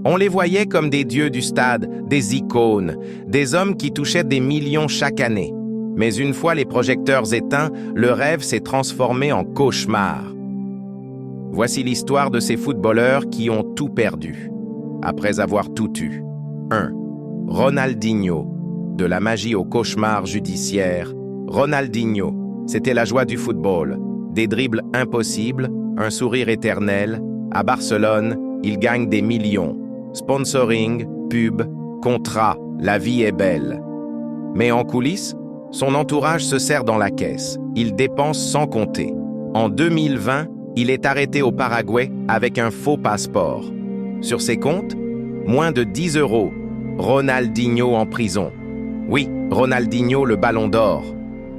On les voyait comme des dieux du stade, des icônes, des hommes qui touchaient des millions chaque année. Mais une fois les projecteurs éteints, le rêve s'est transformé en cauchemar. Voici l'histoire de ces footballeurs qui ont tout perdu, après avoir tout eu. 1. Ronaldinho. De la magie au cauchemar judiciaire. Ronaldinho, c'était la joie du football. Des dribbles impossibles, un sourire éternel. À Barcelone, il gagne des millions. Sponsoring, pub, contrat, la vie est belle. Mais en coulisses, son entourage se serre dans la caisse. Il dépense sans compter. En 2020, il est arrêté au Paraguay avec un faux passeport. Sur ses comptes, moins de 10 €. Ronaldinho en prison. Oui, Ronaldinho le ballon d'or.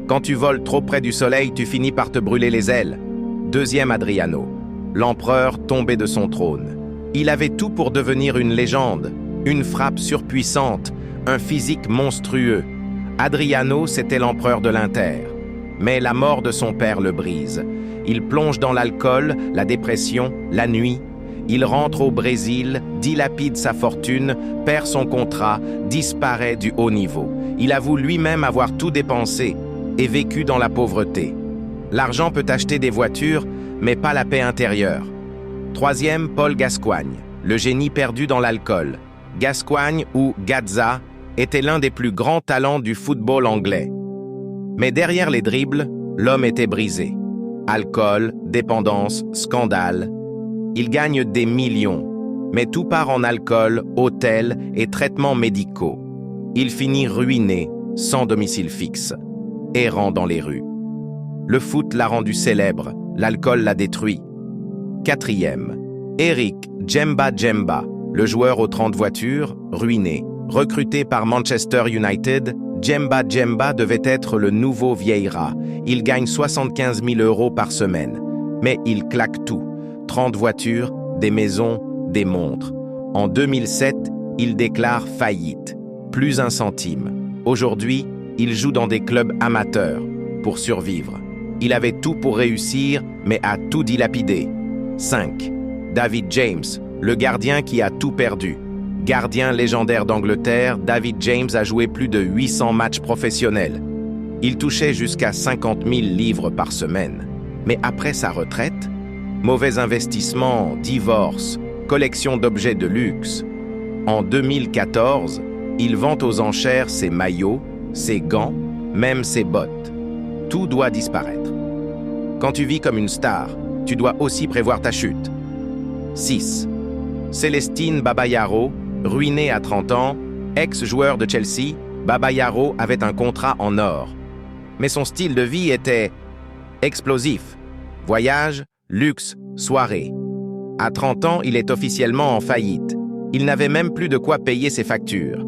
Quand tu voles trop près du soleil, tu finis par te brûler les ailes. Deuxième Adriano, l'empereur tombé de son trône. Il avait tout pour devenir une légende, une frappe surpuissante, un physique monstrueux. Adriano, c'était l'empereur de l'Inter. Mais la mort de son père le brise. Il plonge dans l'alcool, la dépression, la nuit. Il rentre au Brésil, dilapide sa fortune, perd son contrat, disparaît du haut niveau. Il avoue lui-même avoir tout dépensé et vécu dans la pauvreté. L'argent peut acheter des voitures, mais pas la paix intérieure. Troisième, Paul Gascoigne, le génie perdu dans l'alcool. Gascoigne, ou Gazza, était l'un des plus grands talents du football anglais. Mais derrière les dribbles, l'homme était brisé. Alcool, dépendance, scandale. Il gagne des millions, mais tout part en alcool, hôtels et traitements médicaux. Il finit ruiné, sans domicile fixe, errant dans les rues. Le foot l'a rendu célèbre, l'alcool l'a détruit. Quatrième, Eric Djemba Djemba, le joueur aux 30 voitures, ruiné. Recruté par Manchester United, Djemba Djemba devait être le nouveau Vieira. Il gagne 75 000 € par semaine. Mais il claque tout. 30 voitures, des maisons, des montres. En 2007, il déclare faillite. Plus un centime. Aujourd'hui, il joue dans des clubs amateurs pour survivre. Il avait tout pour réussir, mais a tout dilapidé. 5. David James, le gardien qui a tout perdu. Gardien légendaire d'Angleterre, David James a joué plus de 800 matchs professionnels. Il touchait jusqu'à 50 000 livres par semaine. Mais après sa retraite, mauvais investissement, divorce, collection d'objets de luxe. En 2014, il vend aux enchères ses maillots, ses gants, même ses bottes. Tout doit disparaître. Quand tu vis comme une star, tu dois aussi prévoir ta chute. 6. Célestine Babayaro, ruinée à 30 ans, ex-joueur de Chelsea, Babayaro avait un contrat en or. Mais son style de vie était explosif. Voyage, luxe, soirée. À 30 ans, il est officiellement en faillite. Il n'avait même plus de quoi payer ses factures.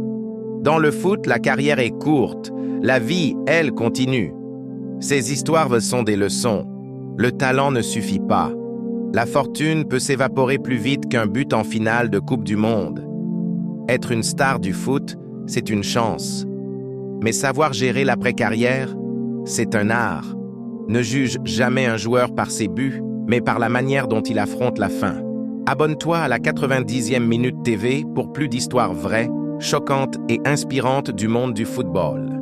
Dans le foot, la carrière est courte. La vie, elle, continue. Ces histoires sont des leçons. Le talent ne suffit pas. La fortune peut s'évaporer plus vite qu'un but en finale de Coupe du Monde. Être une star du foot, c'est une chance. Mais savoir gérer l'après-carrière, c'est un art. Ne juge jamais un joueur par ses buts, mais par la manière dont il affronte la fin. Abonne-toi à la 90e Minute TV pour plus d'histoires vraies, choquantes et inspirantes du monde du football.